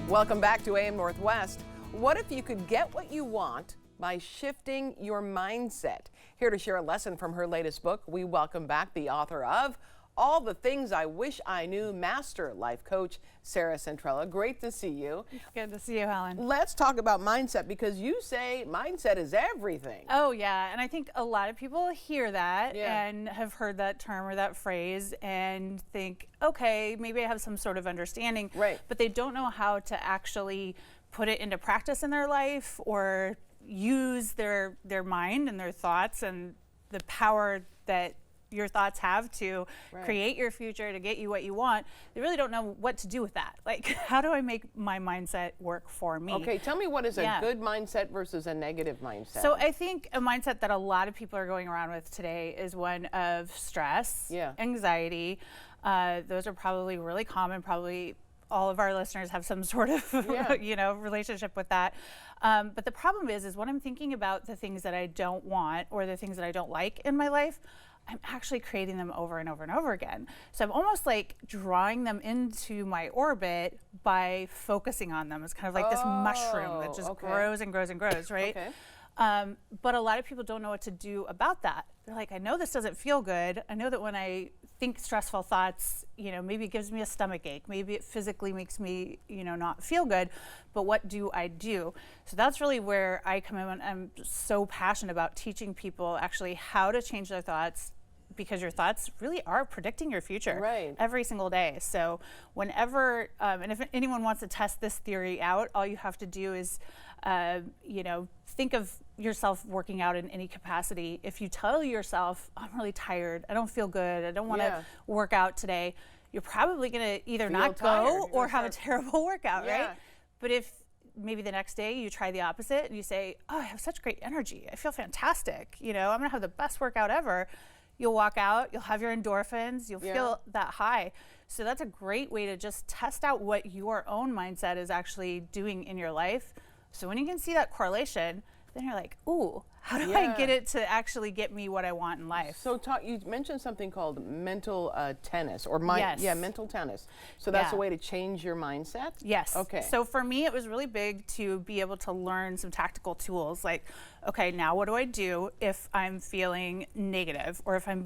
Welcome back to AM Northwest. What if you could get what you want by shifting your mindset? Here to share a lesson from her latest book, we welcome back the author of All the Things I Wish I Knew, Master Life Coach Sarah Centrella. Great to see you. Good to see you, Helen. Let's talk about mindset, because you say mindset is everything. Oh, yeah. And I think a lot of people hear that and have heard that term or that phrase and think, okay, maybe I have some sort of understanding. Right. But they don't know how to actually put it into practice in their life or use their mind and their thoughts and the power that your thoughts have to create your future, to get you what you want. They really don't know what to do with that. Like, how do I make my mindset work for me? Okay, tell me, what is a good mindset versus a negative mindset? So I think a mindset that a lot of people are going around with today is one of stress, anxiety. Those are probably really common. Probably all of our listeners have some sort of relationship with that. But the problem is when I'm thinking about the things that I don't want or the things that I don't like in my life, I'm actually creating them over and over and over again. So I'm almost like drawing them into my orbit by focusing on them. It's kind of like this mushroom that just grows and grows and grows, right? But a lot of people don't know what to do about that. They're like, I know this doesn't feel good. I know that when I think stressful thoughts, maybe it gives me a stomach ache. Maybe it physically makes me, not feel good. But what do I do? So that's really where I come in. And I'm so passionate about teaching people actually how to change their thoughts, because your thoughts really are predicting your future every single day. So whenever, and if anyone wants to test this theory out, all you have to do is, think of yourself working out in any capacity. If you tell yourself, I'm really tired, I don't feel good, I don't want to work out today, you're probably going to either not go or have a terrible workout, right? But if maybe the next day you try the opposite and you say, oh, I have such great energy, I feel fantastic, I'm going to have the best workout ever. You'll walk out, you'll have your endorphins, you'll feel that high. So that's a great way to just test out what your own mindset is actually doing in your life. So when you can see that correlation, then you're like, ooh, how do I get it to actually get me what I want in life? So you mentioned something called mental tennis, or mental tennis. So that's a way to change your mindset? Yes. Okay. So for me, it was really big to be able to learn some tactical tools like, okay, now what do I do if I'm feeling negative or if I'm,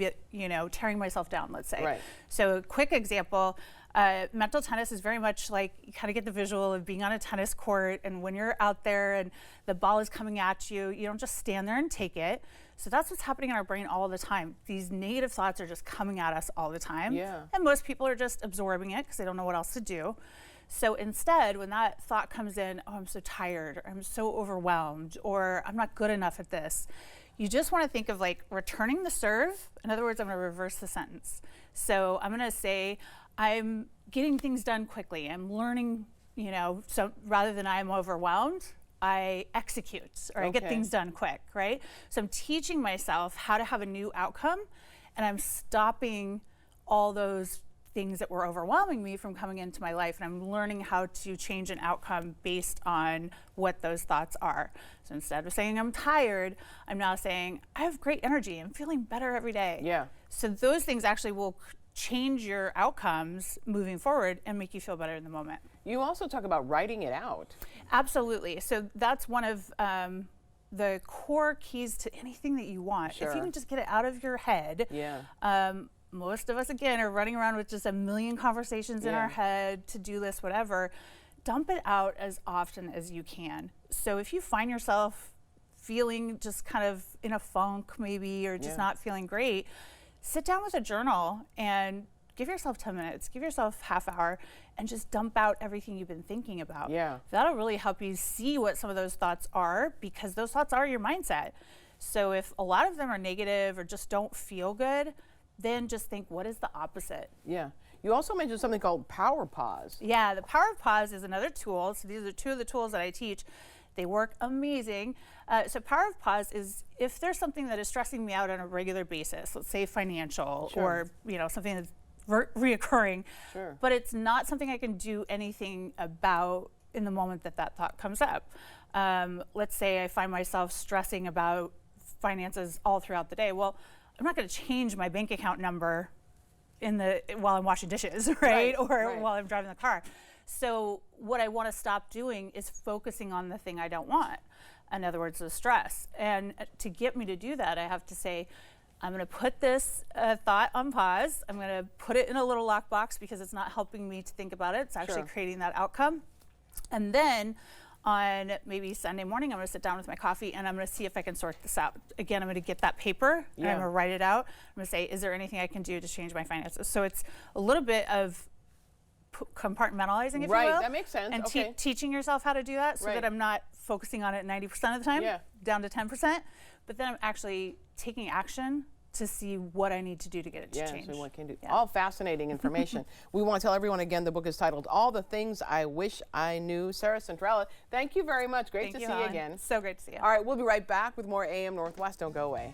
tearing myself down, let's say. Right. So a quick example, mental tennis is very much like, you kind of get the visual of being on a tennis court, and when you're out there and the ball is coming at you, you don't just stand there and take it. So that's what's happening in our brain all the time. These negative thoughts are just coming at us all the time. And most people are just absorbing it because they don't know what else to do. So instead, when that thought comes in, oh, I'm so tired, or I'm so overwhelmed, or I'm not good enough at this, you just want to think of like returning the serve. In other words, I'm going to reverse the sentence. So I'm going to say, I'm getting things done quickly. I'm learning, so rather than I'm overwhelmed, I execute, or I get things done quick, right? So I'm teaching myself how to have a new outcome, and I'm stopping all those things that were overwhelming me from coming into my life, and I'm learning how to change an outcome based on what those thoughts are. So instead of saying I'm tired, I'm now saying I have great energy, I'm feeling better every day. So those things actually will change your outcomes moving forward and make you feel better in the moment. You also talk about writing it out. Absolutely. So that's one of the core keys to anything that you want. If you can just get it out of your head. Most of us, again, are running around with just a million conversations in our head, to-do lists, whatever. Dump it out as often as you can. So if you find yourself feeling just kind of in a funk maybe, or just not feeling great, sit down with a journal and give yourself 10 minutes, give yourself half hour, and just dump out everything you've been thinking about. That'll really help you see what some of those thoughts are, because those thoughts are your mindset. So if a lot of them are negative or just don't feel good, then just think, what is the opposite? You also mentioned something called power pause. The power of pause is another tool. So these are two of the tools that I teach. They work amazing. So power of pause is if there's something that is stressing me out on a regular basis, let's say financial, or something that's reoccurring, but it's not something I can do anything about in the moment that that thought comes up. Let's say I find myself stressing about finances all throughout the day. Well, I'm not going to change my bank account number while I'm washing dishes, right? Or while I'm driving the car. So what I want to stop doing is focusing on the thing I don't want. In other words, the stress. And to get me to do that, I have to say, I'm going to put this thought on pause. I'm going to put it in a little lockbox because it's not helping me to think about it. It's actually creating that outcome. And then on maybe Sunday morning, I'm going to sit down with my coffee and I'm going to see if I can sort this out. Again, I'm going to get that paper and I'm going to write it out. I'm going to say, is there anything I can do to change my finances? So it's a little bit of compartmentalizing, if you will. Right, that makes sense. And teaching yourself how to do that so that I'm not focusing on it 90% of the time, down to 10%. But then I'm actually taking action to see what I need to do to get it to change. So what can do. All fascinating information. We want to tell everyone again, the book is titled All the Things I Wish I Knew. Sarah Centrella, thank you very much. Great to see you again. So great to see you. All right, we'll be right back with more AM Northwest. Don't go away.